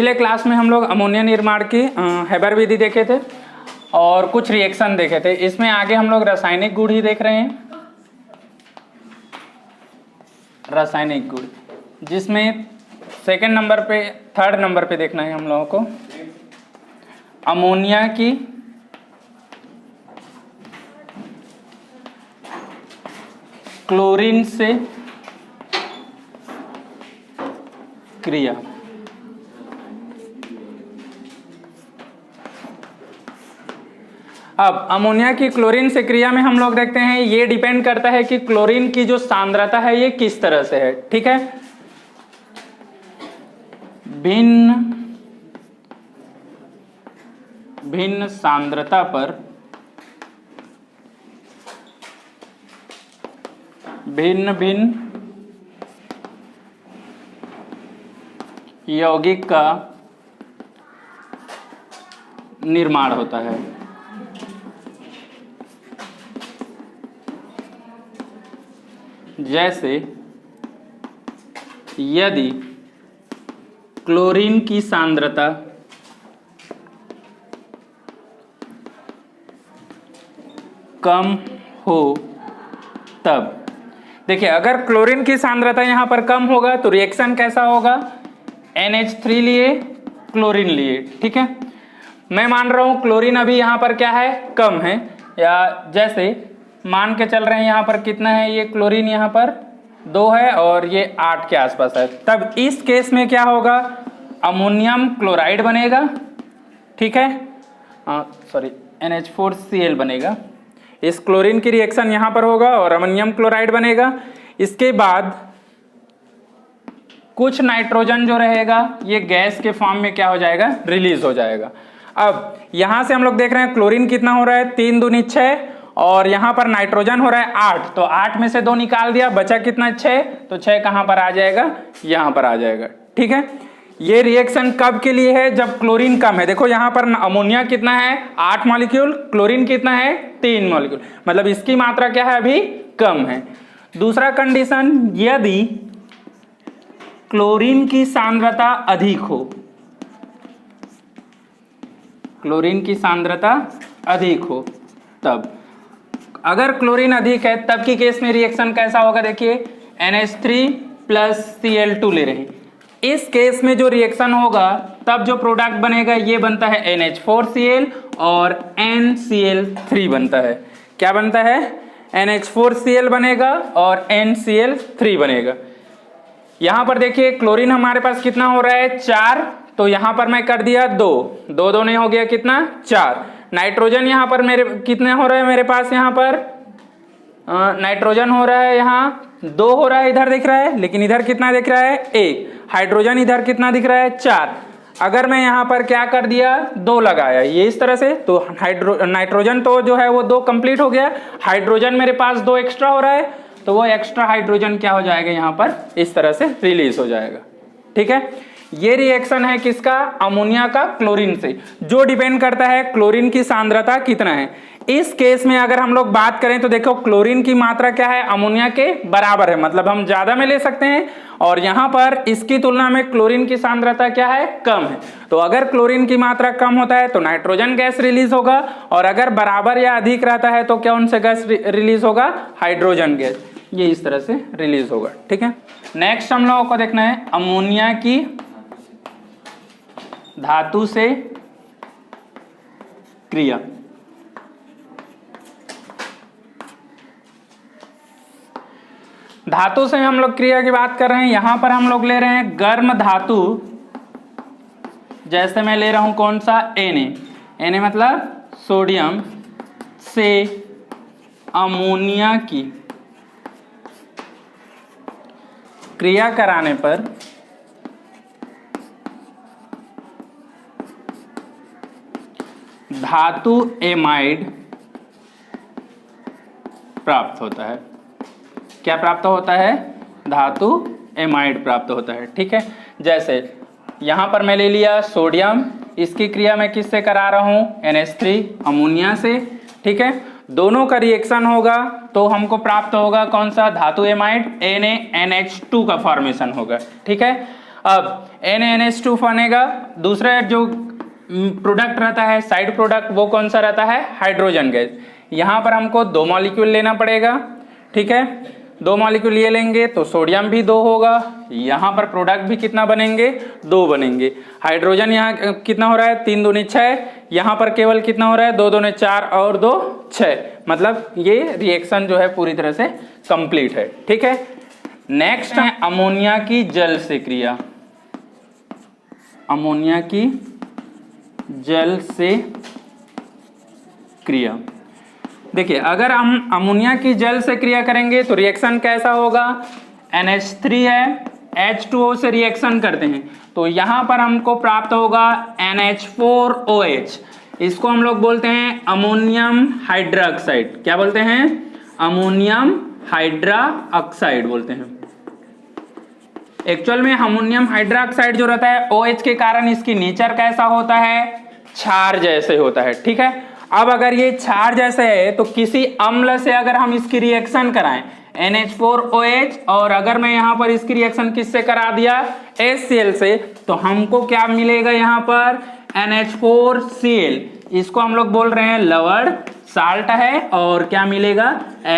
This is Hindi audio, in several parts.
पिछले क्लास में हम लोग अमोनिया निर्माण की हेबर विधि देखे थे और कुछ रिएक्शन देखे थे। इसमें आगे हम लोग रासायनिक गुण ही देख रहे हैं, रासायनिक गुण, जिसमें थर्ड नंबर पे देखना है हम लोगों को अमोनिया की क्लोरीन से क्रिया। अब अमोनिया की क्लोरीन से क्रिया में हम लोग देखते हैं ये डिपेंड करता है कि क्लोरीन की जो सांद्रता है ये किस तरह से है। ठीक है, भिन्न भिन्न सांद्रता पर भिन्न भिन्न यौगिक का निर्माण होता है। जैसे यदि क्लोरीन की सांद्रता कम हो तब, देखिए अगर क्लोरीन की सांद्रता यहां पर कम होगा तो रिएक्शन कैसा होगा, NH3 लिए क्लोरीन लिए। ठीक है, मैं मान रहा हूं क्लोरीन अभी यहां पर क्या है, कम है, या जैसे मान के चल रहे हैं यहां पर कितना है, ये क्लोरीन यहां पर 2 है और ये 8 के आसपास है। तब इस केस में क्या होगा, अमोनियम क्लोराइड बनेगा। ठीक है, सॉरी NH4Cl बनेगा। इस क्लोरीन की रिएक्शन यहां पर होगा और अमोनियम क्लोराइड बनेगा। इसके बाद कुछ नाइट्रोजन जो रहेगा ये गैस के फॉर्म में क्या हो जाएगा, रिलीज हो जाएगा। अब यहां से हम लोग देख रहे हैं क्लोरीन कितना हो रहा है, 3 दूनी 6, और यहां पर नाइट्रोजन हो रहा है 8, तो 8 में से 2 निकाल दिया, बचा कितना 6, तो 6 कहां पर आ जाएगा, यहां पर आ जाएगा। ठीक है, ये रिएक्शन कब के लिए है, जब क्लोरीन कम है। देखो यहां पर अमोनिया कितना है, 8 मॉलिक्यूल, क्लोरीन कितना है, 3 मॉलिक्यूल, मतलब इसकी मात्रा क्या है, अभी कम है। दूसरा कंडीशन, यदि क्लोरीन की सांद्रता अधिक हो, क्लोरीन की सांद्रता अधिक हो तब, अगर क्लोरीन अधिक है तब की केस में रिएक्शन कैसा होगा, देखिए NH3 प्लस Cl2 ले रहे हैं। इस केस में जो रिएक्शन होगा तब जो प्रोडक्ट बनेगा ये बनता है NH4Cl और NCl3 बनता है। क्या बनता है, NH4Cl बनेगा और NCl3 बनेगा। यहां पर देखिए क्लोरीन हमारे पास कितना हो रहा है, 4, तो यहां पर मैं कर दिया 2, 2 2 नहीं हो गया कितना, 4। नाइट्रोजन यहां पर मेरे कितने हो रहे हैं, मेरे पास यहां पर नाइट्रोजन हो रहा है, यहां 2 हो रहा है, इधर दिख रहा है, लेकिन इधर कितना दिख रहा है, 1। हाइड्रोजन इधर कितना दिख रहा है, 4। अगर मैं यहां पर क्या कर दिया, 2 लगाया ये इस तरह से, तो नाइट्रोजन तो जो है वो 2 कंप्लीट हो गया, हाइड्रोजन मेरे पास 2 एक्स्ट्रा हो रहा है, तो वो एक्स्ट्रा हाइड्रोजन क्या हो जाएगा, यहां पर इस तरह से रिलीज हो जाएगा। ठीक है, ये रिएक्शन है किसका, अमोनिया का क्लोरीन से, जो डिपेंड करता है क्लोरीन की सांद्रता कितना है। इस केस में अगर हम लोग बात करें तो देखो क्लोरीन की मात्रा क्या है, अमोनिया के बराबर है, मतलब हम ज्यादा में ले सकते हैं, और यहां पर इसकी तुलना में क्लोरीन की सांद्रता क्या है, कम है। तो अगर क्लोरीन की मात्रा कम होता है तो नाइट्रोजन गैस रिलीज होगा, और अगर बराबर या अधिक रहता है तो कौन सा गैस रिलीज होगा, हाइड्रोजन गैस, ये इस तरह से रिलीज होगा। ठीक है, नेक्स्ट हम लोगों को देखना है अमोनिया की धातु से क्रिया। धातु से हम लोग क्रिया की बात कर रहे हैं, यहां पर हम लोग ले रहे हैं गर्म धातु, जैसे मैं ले रहा हूं कौन सा, Na मतलब सोडियम, से अमोनिया की क्रिया कराने पर धातु एमाइड प्राप्त होता है। क्या प्राप्त होता है, धातु एमाइड प्राप्त होता है। ठीक है, जैसे यहां पर मैं ले लिया सोडियम, इसकी क्रिया मैं किससे करा रहा हूं, NH3 अमोनिया से। ठीक है, दोनों का रिएक्शन होगा तो हमको प्राप्त होगा कौन सा, धातु एमाइड, NaNH2 का फॉर्मेशन होगा। ठीक है, अब NaNH2 बनेगा। दूसरा जो प्रोडक्ट रहता है साइड प्रोडक्ट, वो कौन सा रहता है? Hydrogen gas. यहाँ पर हमको 2 मॉलिक्यूल लेना पड़ेगा, ठीक है। 2 मॉलिक्यूल ये लेंगे तो सोडियम भी 2 होगा, यहाँ पर प्रोडक्ट भी कितना बनेंगे? 2 बनेंगे। हाइड्रोजन यहाँ कितना हो रहा है? 3 दूनी 6, यहाँ पर केवल कितना हो रहा है? 2 दूनी 4 और 2 6, मतलब ये रिएक्शन जो है पूरी तरह से कंप्लीट है, ठीक है। नेक्स्ट है अमोनिया की जल से क्रिया। अमोनिया की जल से क्रिया। देखिए, अगर हम अमोनिया की जल से क्रिया करेंगे तो रिएक्शन कैसा होगा? NH3 है, H2O से रिएक्शन करते हैं तो यहां पर हमको प्राप्त होगा NH4OH। इसको हम लोग बोलते हैं अमोनियम हाइड्रोक्साइड। क्या बोलते हैं? अमोनियम हाइड्रोक्साइड बोलते हैं। एक्चुअल में अमोनियम हाइड्रोक्साइड जो रहता है OH के कारण इसकी नेचर कैसा होता है? क्षार जैसे होता है, ठीक है। अब अगर ये क्षार जैसे है तो किसी अम्ल से अगर हम इसकी रिएक्शन कराएं NH4OH, और अगर मैं यहाँ पर इसकी रिएक्शन किससे करा दिया? HCl से, तो हमको क्या मिलेगा? यहाँ पर NH4Cl। इसको हम लोग बोल रहे हैं लवण साल्ट है, और क्या मिलेगा?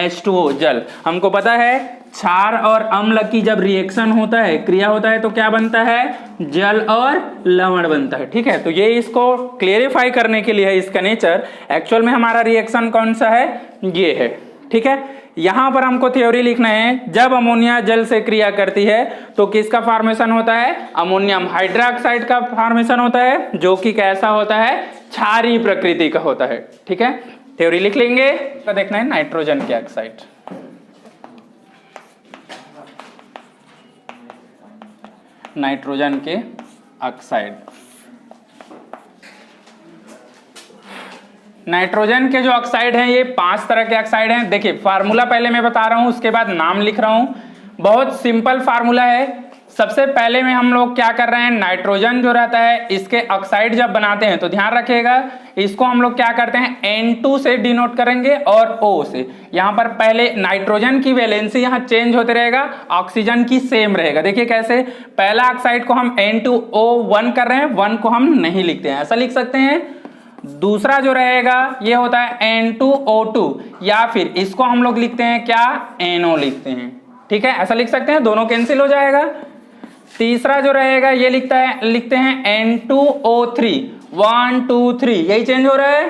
H2O जल। हमको पता है क्षार और अम्ल की जब रिएक्शन होता है, क्रिया होता है, तो क्या बनता है? जल और लवण बनता है, ठीक है। तो ये इसको क्लेरिफाई करने के लिए है इसका नेचर। एक्चुअल में हमारा रिएक्शन कौन सा है? ये है, ठीक है। यहां पर हमको थ्योरी लिखना है, जब अमोनिया जल से क्रिया करती है तो किसका फॉर्मेशन होता है? अमोनियम हाइड्रोक्साइड का फॉर्मेशन होता है, जो कि कैसा होता है? क्षारीय प्रकृति का होता है, ठीक है। थ्योरी लिख लेंगे। तो देखना है नाइट्रोजन के ऑक्साइड। नाइट्रोजन के ऑक्साइड। नाइट्रोजन के जो ऑक्साइड हैं ये 5 तरह के ऑक्साइड हैं। देखिए, फार्मूला पहले मैं बता रहा हूं, उसके बाद नाम लिख रहा हूं। बहुत सिंपल फार्मूला है। सबसे पहले में हम लोग क्या कर रहे हैं? नाइट्रोजन जो रहता है इसके ऑक्साइड जब बनाते हैं तो ध्यान रखिएगा, इसको हम लोग क्या करते हैं? N2 से डिनोट करेंगे और O से। यहाँ पर पहले नाइट्रोजन की वैलेंसी यहाँ चेंज होते रहेगा, ऑक्सीजन की सेम रहेगा। देखिए कैसे, पहला ऑक्साइड को हम N2O1 कर रहे हैं, 1 को हम नहीं लिखते हैं, ऐसा लिख सकते हैं। दूसरा जो रहेगा ये होता है N2O2, या फिर इसको हम लोग लिखते हैं क्या? NO लिखते हैं, ठीक है, ऐसा लिख सकते हैं, दोनों कैंसिल हो जाएगा। तीसरा जो रहेगा ये लिखते हैं N2O3, 1 2 3, यही चेंज हो रहा है।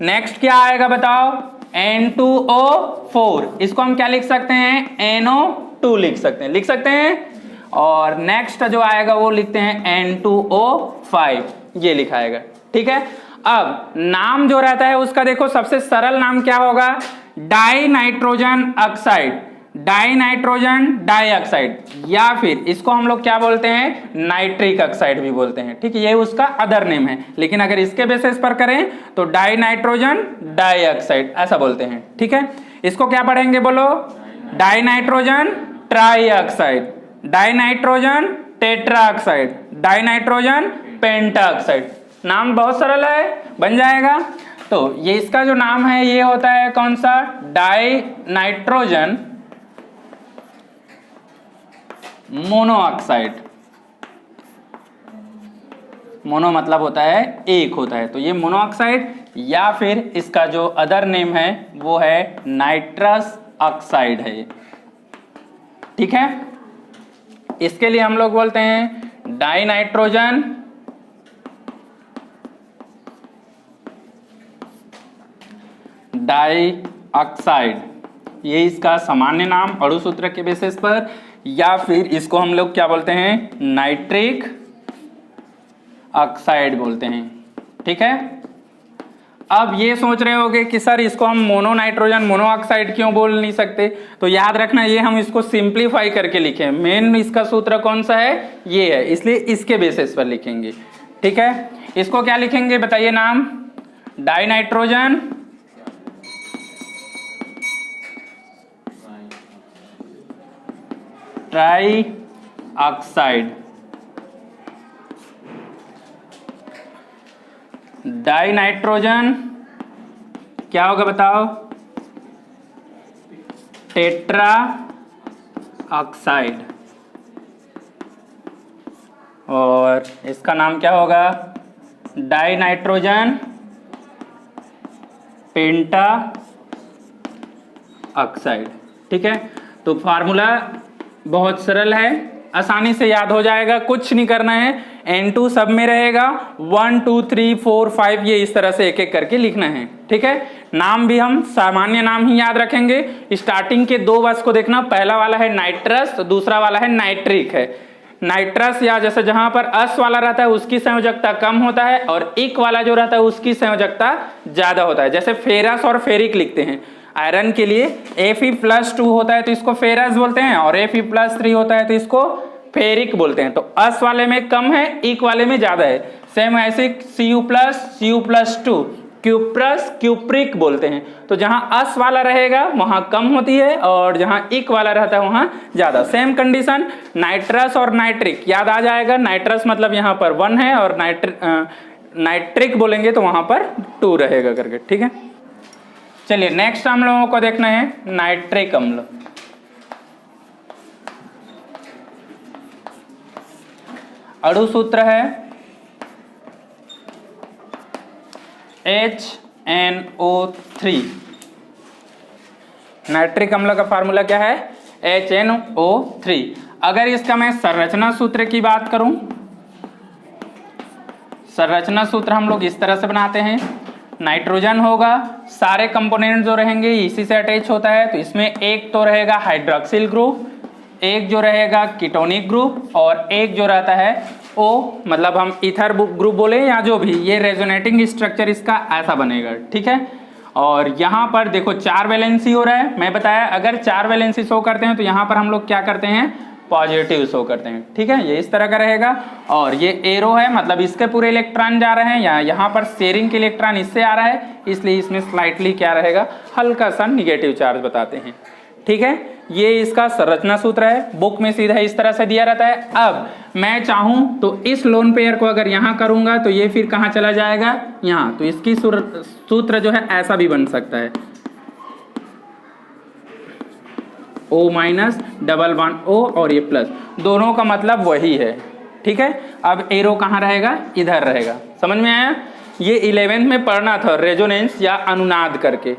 नेक्स्ट क्या आएगा बताओ? N2O4, इसको हम क्या लिख सकते हैं? NO2 लिख सकते हैं। और नेक्स्ट जो आएगा वो लिखते हैं N2O5, ये लिखाएगा, ठीक है। अब नाम जो रहता है उसका देखो, सबसे सरल नाम क्या होगा? Die nitrogen oxide, die nitrogen dioxide, या फिर इसको हम लोग क्या बोलते हैं? नाइट्रिक ऑक्साइड भी बोलते हैं, ठीक है। ये उसका अदर नेम है, लेकिन अगर इसके बेसिस पर करें तो डाई नाइट्रोजन डाइऑक्साइड ऐसा बोलते हैं, ठीक है। इसको क्या पढ़ेंगे बोलो? Die nitrogen trioxide, die nitrogen tetroxide, die nitrogen pentoxide. नाम बहुत सरल है, बन जाएगा। तो ये इसका जो नाम है ये होता है कौन सा? Die nitrogen monoxide. मोनो मतलब होता है एक होता है, तो ये मोनोऑक्साइड, या फिर इसका जो अदर नेम है वो है नाइट्रस ऑक्साइड है, ठीक है। इसके लिए हम लोग बोलते हैं डाई नाइट्रोजन डाइऑक्साइड, ये इसका सामान्य नाम अणु सूत्र के बेसिस पर, या फिर इसको हम लोग क्या बोलते हैं? नाइट्रिक ऑक्साइड बोलते हैं, ठीक है। अब ये सोच रहे होगे कि सर इसको हम मोनो नाइट्रोजन मोनोऑक्साइड क्यों बोल नहीं सकते? तो याद रखना, ये हम इसको सिंप्लीफाई करके लिखे, मेन इसका सूत्र कौन सा है? ये है, इसलिए इसके बेसिस पर लिखेंगे, ठीक है। इसको क्या लिखेंगे बताइए नाम? Die nitrogen try oxide, die nitrogen क्या होगा बताओ? टेट्रा ऑक्साइड, और इसका नाम क्या होगा, डाई नाइट्रोजन पेंटा ऑक्साइड। ठीक है, तो फार्मूला बहुत सरल है, आसानी से याद हो जाएगा, कुछ नहीं करना है। N2 सब में रहेगा, 1 2 3 4 5 ये इस तरह से एक एक करके लिखना है। ठीक है, नाम भी हम सामान्य नाम ही याद रखेंगे। स्टार्टिंग के दो बस को देखना, पहला वाला है नाइट्रस, तो दूसरा वाला है नाइट्रिक है। नाइट्रस या जैसे जहां पर अस वाला रहता है उसकी संयोजकता कम होता है और इक वाला जो रहता है उसकी संयोजकता ज्यादा होता है। जैसे फेरस और फेरिक लिखते हैं, आयरन के लिए Fe+2 होता है तो इसको फेरस बोलते हैं, और Fe+3 होता है तो इसको फेरिक बोलते हैं। तो अस वाले में कम है, इक वाले में ज्यादा है। सेम ऐसे Cu+2 क्यूप्रस क्यूप्रिक बोलते हैं। तो जहां अस वाला रहेगा वहां कम होती है और जहां इक वाला रहता है वहां ज्यादा। सेम कंडीशन नाइट्रस और नाइट्रिक याद आ जाएगा। नाइट्रस मतलब यहाँ पर 1 है और नाइट्रिक बोलेंगे तो वहां पर 2 रहेगा करके। ठीक है, चलिए नेक्स्ट हम लोगों को देखना है नाइट्रिक अम्ल। अणु सूत्र है HNO3। नाइट्रिक अम्ल का फार्मूला क्या है, HNO3। अगर इसका मैं संरचना सूत्र की बात करूं, संरचना सूत्र हम लोग इस तरह से बनाते हैं। नाइट्रोजन होगा, सारे कंपोनेंट जो रहेंगे इसी से अटैच होता है, तो इसमें एक तो रहेगा हाइड्रोक्सिल ग्रुप, एक जो रहेगा कीटोनिक ग्रुप और एक जो रहता है O, मतलब हम ईथर ग्रुप बोले या जो भी, ये रेजोनेटिंग स्ट्रक्चर इसका ऐसा बनेगा। ठीक है, और यहाँ पर देखो 4 वैलेंसी हो रहा है। मैं बताया अगर 4 वैलेंसी शो करते हैं तो यहाँ पर हम लोग क्या करते हैं, पॉजिटिव शो करते हैं। ठीक है, ये इस तरह का रहेगा। और ये एरो है, मतलब इसके पूरे इलेक्ट्रॉन जा रहे हैं, यहाँ पर शेयरिंग के इलेक्ट्रॉन इससे आ रहा है, इसलिए इसमें स्लाइटली क्या रहेगा, हल्का सा निगेटिव चार्ज बताते हैं। ठीक है, ये इसका संरचना सूत्र है, बुक में सीधा इस तरह से दिया रहता है। अब मैं चाहूं तो इस लोन पेयर को अगर यहां करूंगा तो ये फिर कहां चला जाएगा, यहां। तो इसकी सूत्र जो है ऐसा भी बन सकता है, O- डबल बॉन्ड O और ये प्लस, दोनों का मतलब वही है। ठीक है, अब एरो कहाँ रहेगा, इधर रहेगा। समझ में आया? ये 11th में पढ़ना था, रेजोनेंस या अनुनाद करके,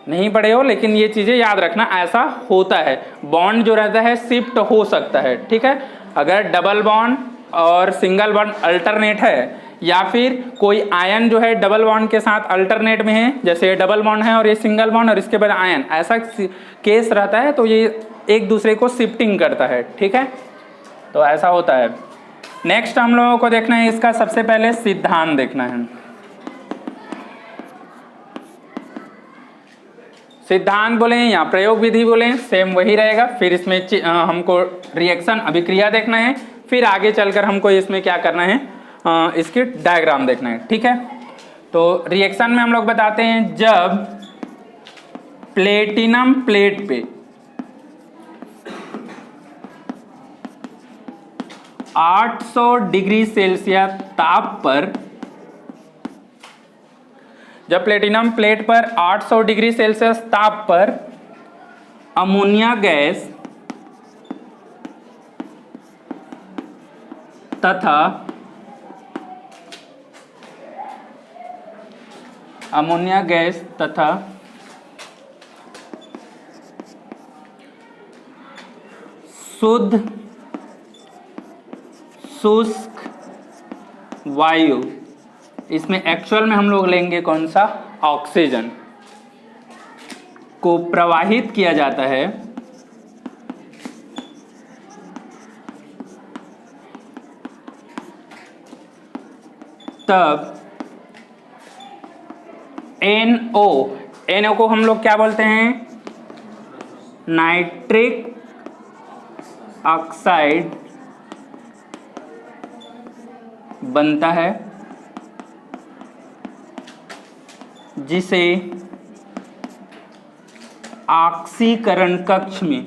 नहीं पढ़े हो, लेकिन ये चीजें याद रखना, ऐसा होता है। बॉन्ड जो रहता है शिफ्ट हो सकता है। ठीक है, अगर डबल बॉन्ड और सिंगल बॉन्ड अल्टरनेट है, या फिर कोई आयन जो है डबल बॉन्ड के साथ अल्टरनेट में है, जैसे ये डबल बॉन्ड है और ये सिंगल बॉन्ड और इसके बाद आयन, ऐसा केस रहता है, तो ये एक दूसरे को शिफ्टिंग करता है। ठीक है, तो ऐसा होता है। नेक्स्ट हम लोगों को देखना है, इसका सबसे पहले सिद्धांत देखना है। सिद्धांत बोले या प्रयोग विधि बोले, सेम वही रहेगा। फिर इसमें हमको रिएक्शन अभिक्रिया देखना है, फिर आगे चलकर हमको इसमें क्या करना है, इसकी डायग्राम देखना है। ठीक है, तो रिएक्शन में हम लोग बताते हैं, जब प्लेटिनम प्लेट पे 800 डिग्री सेल्सियस ताप पर, जब प्लेटिनम प्लेट पर 800 डिग्री सेल्सियस ताप पर अमोनिया गैस तथा शुद्ध शुष्क वायु, इसमें एक्चुअल में हम लोग लेंगे कौन सा, ऑक्सीजन, को प्रवाहित किया जाता है, तब NO को हम लोग क्या बोलते हैं, नाइट्रिक ऑक्साइड बनता है, जिसे ऑक्सीकरण कक्ष में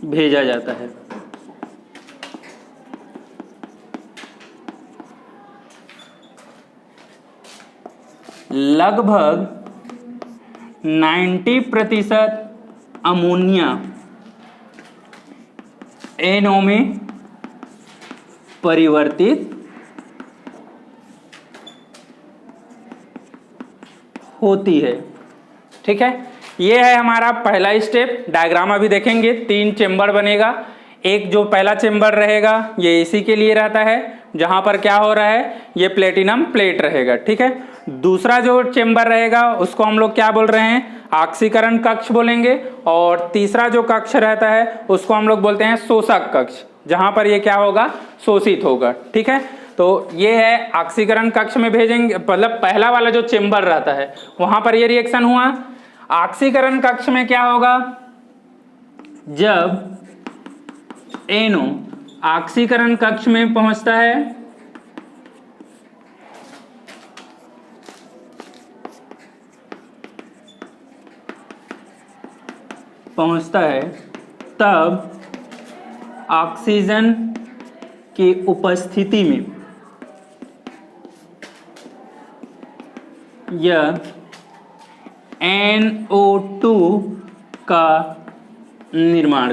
भेजा जाता है। लगभग 90% अमोनिया NO में परिवर्तित होती है। ठीक है, ये है हमारा पहला स्टेप। डायग्राम अभी देखेंगे। 3 चेम्बर बनेगा। एक जो पहला चेम्बर रहेगा ये इसी के लिए रहता है, जहां पर क्या हो रहा है, ये प्लेटिनम प्लेट रहेगा। ठीक है, दूसरा जो चेम्बर रहेगा उसको हम लोग क्या बोल रहे हैं, ऑक्सीकरण कक्ष बोलेंगे। और तीसरा जो कक्ष रहता है उसको हम लोग बोलते हैं शोषक कक्ष, जहां पर ये क्या होगा, शोषित होगा। ठीक है, तो ये है ऑक्सीकरण कक्ष में भेजेंगे, मतलब पहला वाला जो चेम्बर रहता है वहां पर ये रिएक्शन हुआ। ऑक्सीकरण कक्ष में क्या होगा, जब NO ऑक्सीकरण कक्ष में पहुंचता है तब ऑक्सीजन की उपस्थिति में यह NO2 का निर्माण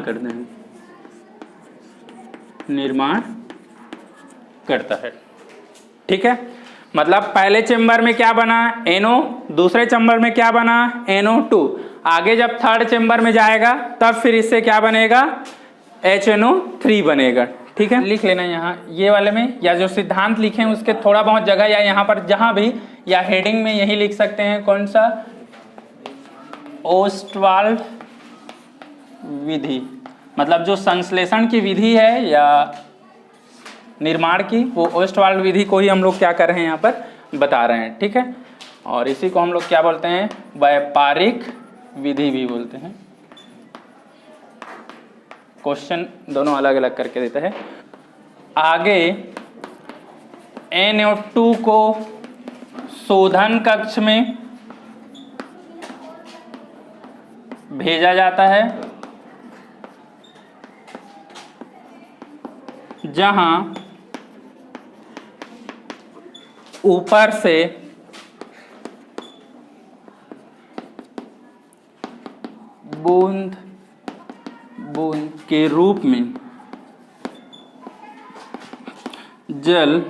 करता है। ठीक है, मतलब पहले चेम्बर में क्या बना, NO, दूसरे चेम्बर में क्या बना, NO2। आगे जब थर्ड चेम्बर में जाएगा तब फिर इससे क्या बनेगा, HNO3 बनेगा। ठीक है, लिख लेना यहाँ ये वाले में, या जो सिद्धांत लिखे हैं उसके थोड़ा बहुत जगह, या यहाँ पर जहां भी, या हेडिंग में यही लिख सकते हैं। कौन सा, ओस्टवाल्ड विधि, मतलब जो संश्लेषण की विधि है या निर्माण की, वो ओस्टवाल्ड विधि को ही हम लोग क्या कर रहे हैं, यहाँ पर बता रहे हैं। ठीक है, और इसी को हम लोग क्या बोलते हैं, व्यापारिक विधि भी बोलते हैं। क्वेश्चन दोनों अलग अलग करके देता है। आगे NO2 को शोधन कक्ष में भेजा जाता है, जहां ऊपर से बूंद बूंद के रूप में जल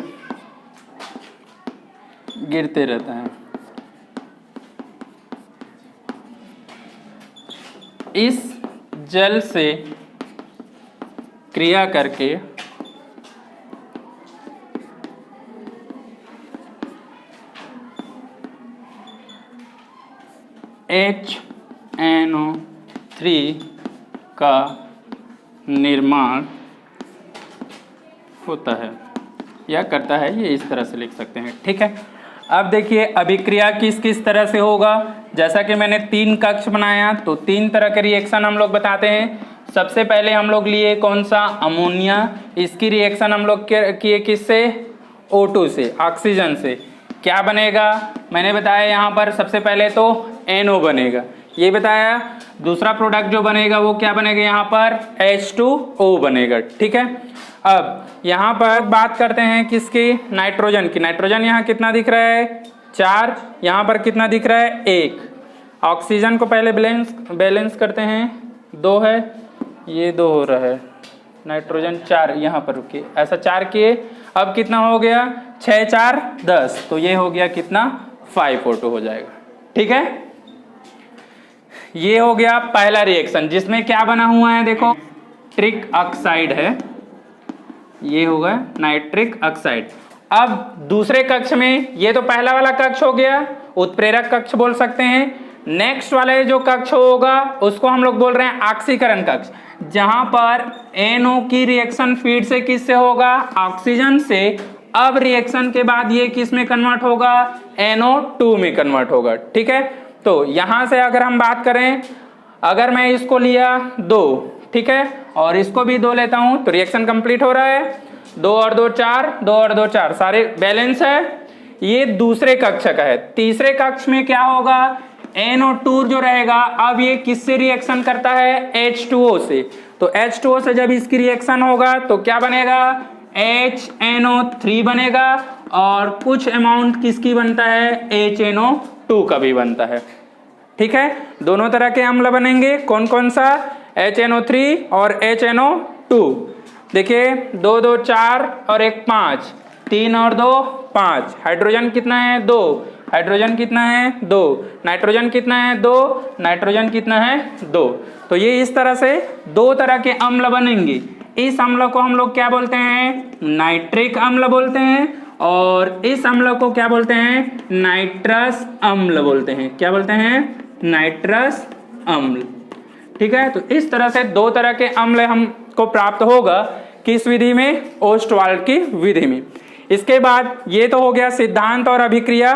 गिरते रहता है। इस जल से क्रिया करके HNO3 का निर्माण होता है या करता है, ये इस तरह से लिख सकते हैं। ठीक है, अब देखिए अभिक्रिया किस किस तरह से होगा। जैसा कि मैंने 3 कक्ष बनाया, तो 3 तरह के रिएक्शन हम लोग बताते हैं। सबसे पहले हम लोग लिए कौन सा, अमोनिया। इसकी रिएक्शन हम लोग किए किससे, O2 से, ऑक्सीजन से। क्या बनेगा, मैंने बताया यहाँ पर सबसे पहले तो NO बनेगा, ये बताया। दूसरा प्रोडक्ट जो बनेगा वो क्या बनेगा, यहाँ पर H2O बनेगा। ठीक है, अब यहाँ पर बात करते हैं किसकी, नाइट्रोजन की। नाइट्रोजन यहाँ कितना दिख रहा है, 4, यहाँ पर कितना दिख रहा है, 1। ऑक्सीजन को पहले बैलेंस करते हैं, 2 है, ये 2 हो रहा है, नाइट्रोजन 4, यहाँ पर रुकिए, ऐसा 4 किए। अब कितना हो गया, 6 4 10, तो ये हो गया कितना, 5O2 हो जाएगा। ठीक है, ये हो गया पहला रिएक्शन, जिसमें क्या बना हुआ है, देखो नाइट्रिक ऑक्साइड है, ये होगा नाइट्रिक ऑक्साइड। अब दूसरे कक्ष में, ये तो पहला वाला कक्ष हो गया, उत्प्रेरक कक्ष बोल सकते हैं। नेक्स्ट वाला जो कक्ष होगा उसको हम लोग बोल रहे हैं ऑक्सीकरण कक्ष, जहां पर NO की रिएक्शन फीड से किससे होगा, ऑक्सीजन से। अब रिएक्शन के बाद ये किस में कन्वर्ट होगा, NO2 में कन्वर्ट होगा। ठीक है, तो यहां से अगर हम बात करें, अगर मैं इसको लिया 2, ठीक है, और इसको भी 2 लेता हूं, तो रिएक्शन कंप्लीट हो रहा है। 2 और 2 4, 2 और 2 4, सारे बैलेंस है। ये दूसरे कक्ष का है। तीसरे कक्ष में क्या होगा, NO2 जो रहेगा, अब ये किससे रिएक्शन करता है, H2O से। तो H2O से जब इसकी रिएक्शन होगा तो क्या बनेगा, HNO3 बनेगा, और कुछ अमाउंट किसकी बनता है, HNO2 का भी बनता है। ठीक है, दोनों तरह के अम्ल बनेंगे, कौन कौन सा, HNO3 और HNO2। 2। देखिए 2 2 4 और 1 5, 3 और 2 5। हाइड्रोजन कितना है 2, हाइड्रोजन कितना है 2, नाइट्रोजन कितना है 2, नाइट्रोजन कितना है 2। तो ये इस तरह से दो तरह के अम्ल बनेंगे। इस अम्ल को हम लोग क्या बोलते हैं, नाइट्रिक अम्ल बोलते हैं, और इस अम्ल को क्या बोलते हैं, नाइट्रस अम्ल बोलते हैं। क्या बोलते हैं, नाइट्रस अम्ल। ठीक है, तो इस तरह से दो तरह के अम्ल हमको प्राप्त होगा किस विधि में, ओस्टवाल्ड की विधि में। इसके बाद ये तो हो गया सिद्धांत और अभिक्रिया।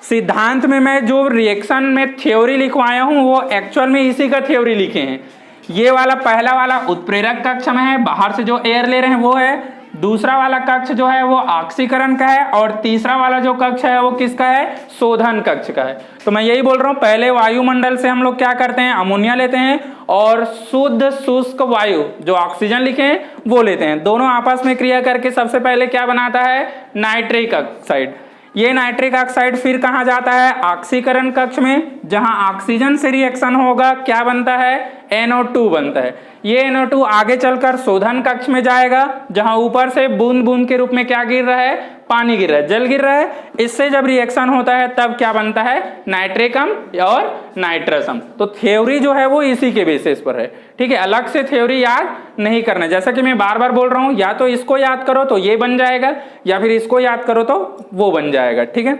सिद्धांत में मैं जो रिएक्शन में थ्योरी लिखवाया हूं वो एक्चुअल में इसी का थ्योरी लिखे हैं। ये वाला पहला वाला उत्प्रेरक कक्ष में है, बाहर से जो एयर ले रहे हैं वो है। दूसरा वाला कक्ष जो है वो ऑक्सीकरण का है, और तीसरा वाला जो कक्ष है वो किसका है, शोधन कक्ष का है। तो मैं यही बोल रहा हूं, पहले वायुमंडल से हम लोग क्या करते हैं, अमोनिया लेते हैं और शुद्ध शुष्क वायु जो ऑक्सीजन लिखे हैं वो लेते हैं। दोनों आपस में क्रिया करके सबसे पहले क्या बनाता है, नाइट्रिक ऑक्साइड। ये नाइट्रिक ऑक्साइड फिर कहाँ जाता है, ऑक्सीकरण कक्ष में, जहां ऑक्सीजन से रिएक्शन होगा क्या बनता है, NO2 बनता है। ये NO2 आगे चलकर शोधन कक्ष में जाएगा, जहां ऊपर से बूंद बूंद के रूप में क्या गिर रहा है, पानी गिर रहा है, जल गिर रहा है। इससे जब रिएक्शन होता है तब क्या बनता है, नाइट्रिक अम्ल और नाइट्रस अम्ल। तो थ्योरी जो है वो इसी के बेसिस पर है। ठीक है, अलग से थ्योरी याद नहीं करना। जैसा कि मैं बार बार बोल रहा हूं, या तो इसको याद करो तो ये बन जाएगा, या फिर इसको याद करो तो वो बन जाएगा। ठीक है।